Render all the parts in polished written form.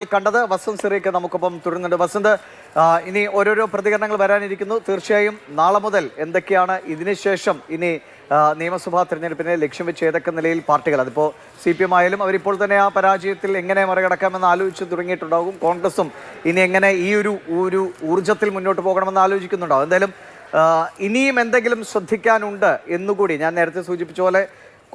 കണ്ടത് വസന്ത് സിറിയക്ക് നമുക്കൊപ്പം തുടരുന്നുണ്ട്. വസന്ത്, ഇനി ഓരോരോ പ്രതികരണങ്ങൾ വരാനിരിക്കുന്നു. തീർച്ചയായും നാളെ മുതൽ എന്തൊക്കെയാണ് ഇതിനുശേഷം ഇനി നിയമസഭാ തെരഞ്ഞെടുപ്പിനെ ലക്ഷ്യം വെച്ച് ഏതൊക്കെ നിലയിൽ പാർട്ടികൾ, അതിപ്പോൾ CPM ആയാലും അവരിപ്പോൾ തന്നെ ആ പരാജയത്തിൽ എങ്ങനെ മറികടക്കാമെന്ന് ആലോചിച്ച് തുടങ്ങിയിട്ടുണ്ടാകും. കോൺഗ്രസും ഇനി എങ്ങനെ ഈ ഒരു ഊർജ്ജത്തിൽ മുന്നോട്ട് പോകണമെന്ന് ആലോചിക്കുന്നുണ്ടാവും. എന്തായാലും ഇനിയും എന്തെങ്കിലും ശ്രദ്ധിക്കാനുണ്ട് എന്നുകൂടി ഞാൻ നേരത്തെ സൂചിപ്പിച്ച പോലെ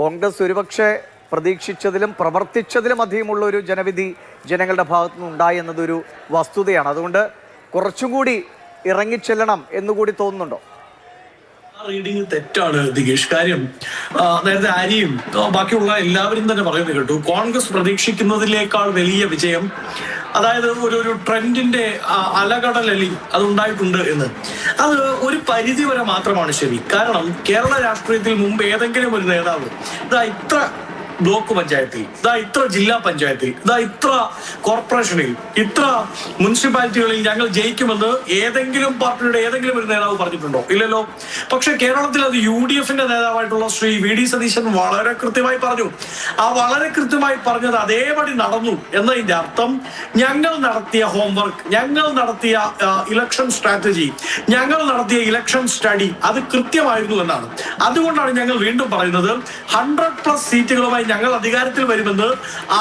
കോൺഗ്രസ് ഒരുപക്ഷെ പ്രതീക്ഷിച്ചതിലും പ്രവർത്തിച്ചതിലും അധികമുള്ള ഒരു ജനവിധി ജനങ്ങളുടെ ഭാഗത്തു നിന്നുണ്ടായി എന്നതൊരു വസ്തുതയാണ്. അതുകൊണ്ട് കുറച്ചും കൂടി ഇറങ്ങിച്ചെല്ലണം എന്നുകൂടി തോന്നുന്നുണ്ടോ? റീഡിങ് തെറ്റാണ് ദിഗേഷ്. കാര്യം നേരത്തെ ആര്യയും ബാക്കിയുള്ള എല്ലാവരും തന്നെ പറയുന്നത് കേട്ടു. കോൺഗ്രസ് പ്രതീക്ഷിക്കുന്നതിനേക്കാൾ വലിയ വിജയം, അതായത് ഒരു ട്രെൻഡിന്റെ അലകടലി അതുണ്ടായിട്ടുണ്ട് എന്ന്. അത് ഒരു പരിധി വരെ മാത്രമാണ് ശരി. കാരണം കേരള രാഷ്ട്രീയത്തിൽ മുമ്പ് ഏതെങ്കിലും ഒരു നേതാവ് ഇത്ര ബ്ലോക്ക് പഞ്ചായത്തിൽ, ഇത്ര ജില്ലാ പഞ്ചായത്തിൽ, ഇത്ര കോർപ്പറേഷനിൽ, ഇത്ര മുനിസിപ്പാലിറ്റികളിൽ ഞങ്ങൾ ജയിക്കുമെന്ന് ഏതെങ്കിലും പാർട്ടിയുടെ ഏതെങ്കിലും ഒരു നേതാവ് പറഞ്ഞിട്ടുണ്ടോ? ഇല്ലല്ലോ. പക്ഷെ കേരളത്തിൽ അത് UDFന്റെ നേതാവായിട്ടുള്ള ശ്രീ VD സതീശൻ വളരെ കൃത്യമായി പറഞ്ഞു. ആ വളരെ കൃത്യമായി പറഞ്ഞത് അതേപടി നടന്നു എന്നതിന്റെ അർത്ഥം ഞങ്ങൾ നടത്തിയ ഹോംവർക്ക്, ഞങ്ങൾ നടത്തിയ ഇലക്ഷൻ സ്ട്രാറ്റജി, ഞങ്ങൾ നടത്തിയ ഇലക്ഷൻ സ്റ്റഡി അത് കൃത്യമായിരുന്നു എന്നാണ്. അതുകൊണ്ടാണ് ഞങ്ങൾ വീണ്ടും പറയുന്നത് 100+ സീറ്റുകളുമായി ഞങ്ങൾ അധികാരത്തിൽ വരുമെന്ന്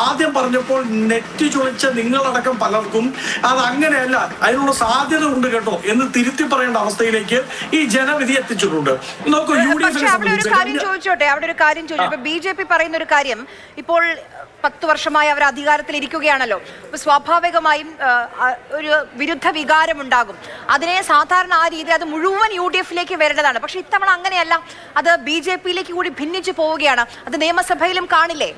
ആദ്യം പറഞ്ഞപ്പോൾ നെറ്റ് ചുളിച്ച നിങ്ങളടക്കം പലർക്കും അത് അങ്ങനെയല്ല, അതിനുള്ള സാധ്യത ഉണ്ട് കേട്ടോ എന്ന് തിരുത്തി പറയേണ്ട അവസ്ഥയിലേക്ക് ഈ ജനവിധി എത്തിച്ചിട്ടുണ്ട്. നോക്കൂ, അവിടെ ഒരു കാര്യം ചോദിച്ചോട്ടെ. BJP പറയുന്ന ഒരു കാര്യം, ഇപ്പോൾ 10 വർഷമായി അവർ അധികാരത്തിൽ ഇരിക്കുകയാണല്ലോ. അപ്പൊ സ്വാഭാവികമായും ഒരു വിരുദ്ധ വികാരം ഉണ്ടാകും. അതിനെ സാധാരണ ആ രീതി അത് മുഴുവൻ UDFിലേക്ക് വരേണ്ടതാണ്. പക്ഷെ ഇത്തവണ അങ്ങനെയല്ല, അത് BJPയിലേക്ക് കൂടി ഭിന്നിച്ചു പോവുകയാണ്. അത് നിയമസഭയിലും കാണില്ലേ?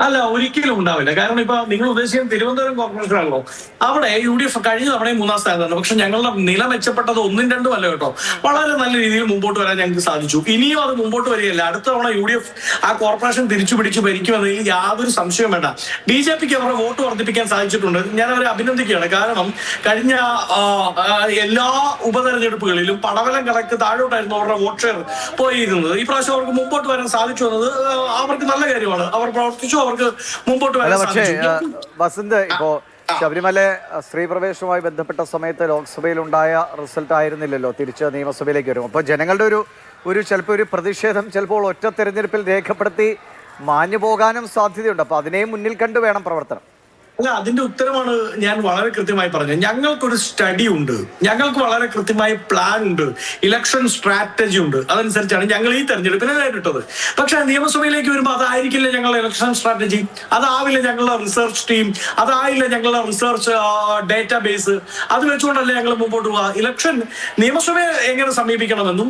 അല്ല, ഒരിക്കലും ഉണ്ടാവില്ല. കാരണം ഇപ്പൊ നിങ്ങൾ ഉദ്ദേശിക്കുന്ന തിരുവനന്തപുരം കോർപ്പറേഷനാണല്ലോ. അവിടെ UDF കഴിഞ്ഞ തവണ 3-ാം സ്ഥാനത്താണ്. പക്ഷെ ഞങ്ങളുടെ നില മെച്ചപ്പെട്ടത് 1-2 അല്ല കേട്ടോ. വളരെ നല്ല രീതിയിൽ മുമ്പോട്ട് വരാൻ ഞങ്ങൾക്ക് സാധിച്ചു. ഇനിയും അത് മുമ്പോട്ട് വരികയല്ല. അടുത്ത തവണ UDF ആ കോർപ്പറേഷൻ തിരിച്ചു പിടിച്ച് ഭരിക്കുമെന്നതിൽ യാതൊരു സംശയവും വേണ്ട. BJPക്ക് അവരുടെ വോട്ട് വർദ്ധിപ്പിക്കാൻ സാധിച്ചിട്ടുണ്ട്. ഞാൻ അവരെ അഭിനന്ദിക്കുകയാണ്. കാരണം കഴിഞ്ഞ എല്ലാ ഉപതെരഞ്ഞെടുപ്പുകളിലും പടവലം കണക്ക് താഴോട്ടായിരുന്നു അവരുടെ വോട്ട് ഷെയർ പോയിരുന്നത്. ഈ പ്രാവശ്യം അവർക്ക് മുമ്പോട്ട് വരാൻ സാധിച്ചു എന്നത് അവർക്ക് നല്ല കാര്യമാണ്. അവർ പ്രവർത്തിച്ചു, അവർക്ക് മുമ്പോട്ട് വരാൻ സാധിച്ചു. വസന്ത്, ഇപ്പോ ശബരിമല സ്ത്രീ പ്രവേശനവുമായി ബന്ധപ്പെട്ട സമയത്ത് ലോക്സഭയിലുണ്ടായ റിസൾട്ട് ആയിരുന്നില്ലല്ലോ തിരിച്ച് നിയമസഭയിലേക്ക് വരും. അപ്പോൾ ജനങ്ങളുടെ ഒരു ചിലപ്പോൾ ഒരു പ്രതിഷേധം ചിലപ്പോൾ ഒറ്റ തെരഞ്ഞെടുപ്പിൽ രേഖപ്പെടുത്തി മാഞ്ഞു പോകാനും സാധ്യതയുണ്ട്. അപ്പോൾ അതിനെയും മുന്നിൽ കണ്ടു വേണം പ്രവർത്തനം. അല്ല, അതിന്റെ ഉത്തരമാണ് ഞാൻ വളരെ കൃത്യമായി പറഞ്ഞത്. ഞങ്ങൾക്കൊരു സ്റ്റഡി ഉണ്ട്, ഞങ്ങൾക്ക് വളരെ കൃത്യമായ പ്ലാൻ ഉണ്ട്, ഇലക്ഷൻ സ്ട്രാറ്റജി ഉണ്ട്. അതനുസരിച്ചാണ് ഞങ്ങൾ ഈ തെരഞ്ഞെടുപ്പിനെ നേരിട്ടത്. പക്ഷെ നിയമസഭയിലേക്ക് വരുമ്പോൾ അതായിരിക്കില്ല ഞങ്ങളുടെ ഇലക്ഷൻ സ്ട്രാറ്റജി, അതാവില്ല ഞങ്ങളുടെ റിസർച്ച് ടീം, അതായില്ല ഞങ്ങളുടെ റിസർച്ച് ഡേറ്റാബേസ്. അത് വെച്ചുകൊണ്ടല്ലേ ഞങ്ങൾ മുമ്പോട്ട് പോവുക. ഇലക്ഷൻ നിയമസഭയെ എങ്ങനെ സമീപിക്കണമെന്നും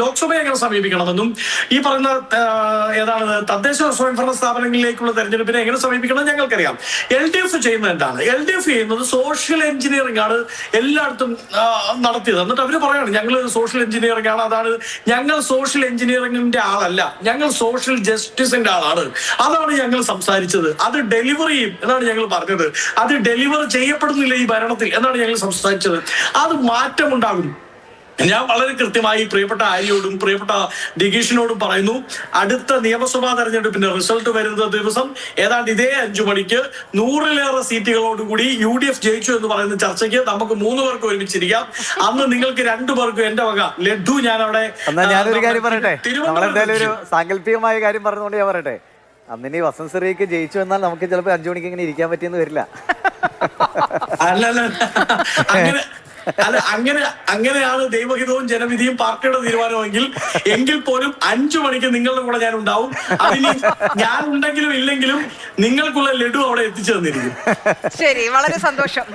ലോക്സഭയെ എങ്ങനെ സമീപിക്കണമെന്നും ഈ പറയുന്ന തദ്ദേശ സ്വയംഭരണ സ്ഥാപനങ്ങളിലേക്കുള്ള തെരഞ്ഞെടുപ്പിനെ എങ്ങനെ സമീപിക്കണം ഞങ്ങൾക്കറിയാം. LDF ചെയ്യുന്നത് എന്താണ്? LDF ചെയ്യുന്നത് സോഷ്യൽ എഞ്ചിനീയറിംഗ് ആണ് എല്ലായിടത്തും നടത്തിയത്. എന്നിട്ട് അവര് പറയാണ് ഞങ്ങൾ സോഷ്യൽ എഞ്ചിനീയറിംഗ് ആണ്. അതാണ് ഞങ്ങൾ സോഷ്യൽ എഞ്ചിനീയറിംഗിന്റെ ആളല്ല, ഞങ്ങൾ സോഷ്യൽ ജസ്റ്റിസിന്റെ ആളാണ്. അതാണ് ഞങ്ങൾ സംസാരിച്ചത്. അത് ഡെലിവർ ചെയ്യും എന്നാണ് ഞങ്ങൾ പറഞ്ഞത്. അത് ഡെലിവർ ചെയ്യപ്പെടുന്നില്ല ഈ ഭരണത്തിൽ എന്നാണ് ഞങ്ങൾ സംസാരിച്ചത്. അത് മാറ്റമുണ്ടാകും. ഞാൻ വളരെ കൃത്യമായി പ്രിയപ്പെട്ട ആര്യയോടും പ്രിയപ്പെട്ട ദിഗേഷിനോടും പറയുന്നു, അടുത്ത നിയമസഭാ തെരഞ്ഞെടുപ്പിന്റെ റിസൾട്ട് വരുന്ന ദിവസം ഏതാണ്ട് ഇതേ 5 മണിക്ക് 100-ലേറെ സീറ്റുകളോടുകൂടി UDF ജയിച്ചു എന്ന് പറയുന്ന ചർച്ചയ്ക്ക് നമുക്ക് 3 പേർക്ക് ഒരുമിച്ചിരിക്കാം. അന്ന് നിങ്ങൾക്ക് 2 പേർക്കും എന്റെ വക ലഡ്ഡു ഞാൻ അവിടെ. ഞാനൊരു കാര്യം പറയട്ടെ, നമ്മളെന്തായാലും ഒരു സാങ്കല്പികമായ കാര്യം പറഞ്ഞുകൊണ്ട് ഞാൻ പറയട്ടെ, അന്നിനി വസന്ത് സിറിയക്ക് ജയിച്ചു എന്നാൽ നമുക്ക് ചിലപ്പോൾ 5 മണിക്ക് ഇങ്ങനെ ഇരിക്കാൻ പറ്റിയെന്ന് വരില്ല. അല്ലല്ല, അങ്ങനെയാണ് ദൈവഹിതവും ജനവിധിയും പാർട്ടിയുടെ തീരുമാനമെങ്കിൽ എങ്കിൽ പോലും 5 മണിക്ക് നിങ്ങളുടെ കൂടെ ഞാൻ ഉണ്ടാവും. അതിന് ഞാൻ ഉണ്ടെങ്കിലും ഇല്ലെങ്കിലും നിങ്ങൾക്കുള്ള ലഡു അവിടെ എത്തിച്ചു തന്നിരിക്കും. ശരി, വളരെ സന്തോഷം.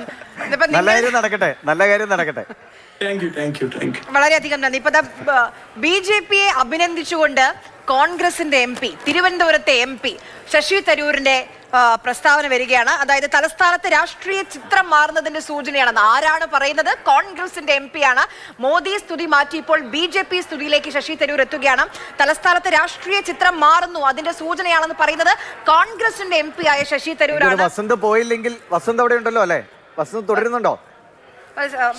നല്ല കാര്യം നടക്കട്ടെ, നല്ല കാര്യം നടക്കട്ടെ. Thank you. വളരെയധികം നന്ദി. ഇപ്പൊ BJPയെ അഭിനന്ദിച്ചുകൊണ്ട് കോൺഗ്രസിന്റെ MP, തിരുവനന്തപുരത്തെ MP ശശി തരൂരിന്റെ പ്രസ്താവന വരികയാണ്. അതായത് തലസ്ഥാനത്ത് രാഷ്ട്രീയ ചിത്രം മാറുന്നതിന്റെ സൂചനയാണെന്ന്. ആരാണ് പറയുന്നത്? കോൺഗ്രസിന്റെ MP ആണ്. മോദി സ്തുതി മാറ്റി ഇപ്പോൾ BJP സ്തുതിയിലേക്ക് ശശി തരൂർ എത്തുകയാണ്. തലസ്ഥാനത്ത് രാഷ്ട്രീയ ചിത്രം മാറുന്നു, അതിന്റെ സൂചനയാണെന്ന് പറയുന്നത് കോൺഗ്രസിന്റെ MP ആയ ശശി തരൂരാണ്. വസന്ത് പോയില്ലെങ്കിൽ വസന്ത് അവിടെ ഉണ്ടല്ലോ അല്ലെ? വസന്ത് തുടരുന്നുണ്ടോ?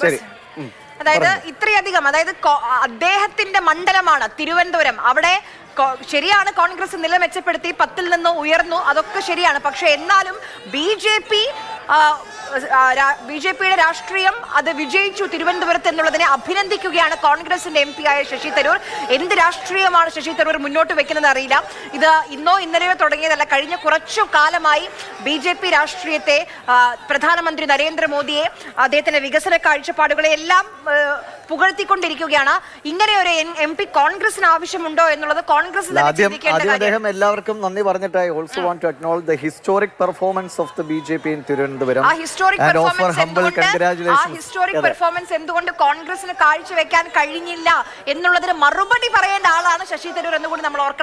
ശരി. അതായത് ഇത്രയധികം, അതായത് അദ്ദേഹത്തിന്റെ മണ്ഡലമാണ് തിരുവനന്തപുരം. അവിടെ ശരിയാണ്, കോൺഗ്രസ് നില മെച്ചപ്പെടുത്തി 10-ൽ നിന്ന് ഉയർന്നു, അതൊക്കെ ശരിയാണ്. പക്ഷെ എന്നാലും ബി ജെ പിയുടെ രാഷ്ട്രീയം അത് വിജയിച്ചു തിരുവനന്തപുരത്ത് എന്നുള്ളതിനെ അഭിനന്ദിക്കുകയാണ് കോൺഗ്രസിന്റെ MP ആയ ശശി തരൂർ. എന്ത് രാഷ്ട്രീയമാണ് ശശി തരൂർ മുന്നോട്ട് വെക്കുന്നത് അറിയില്ല. ഇത് ഇന്നോ ഇന്നലെയോ തുടങ്ങിയതല്ല. കഴിഞ്ഞ കുറച്ചു കാലമായി BJP രാഷ്ട്രീയത്തെ, പ്രധാനമന്ത്രി നരേന്ദ്രമോദിയെ, അദ്ദേഹത്തിന്റെ വികസന കാഴ്ചപ്പാടുകളെ എല്ലാം പുകഴ്ത്തിക്കൊണ്ടിരിക്കുകയാണ്. ഇങ്ങനെ ഒരു MP കോൺഗ്രസിന് ആവശ്യമുണ്ടോ എന്നുള്ളത് കോൺഗ്രസ് ആദ്യം അദ്ദേഹം എല്ലാവർക്കും നന്ദി പറഞ്ഞിട്ട് I also want to acknowledge the historic performance of the BJP in Thiruvananthapuram. ആ ഹിസ്റ്റോറിക് പെർഫോമൻസ് എന്തുകൊണ്ട് കോൺഗ്രസിന് കാഴ്ചവെക്കാൻ കഴിഞ്ഞില്ല എന്നുള്ളതിന് മറുപടി പറയേണ്ട ആളാണ് ശശി തരൂർ എന്നുകൂടി നമ്മൾ ഓർക്കണം.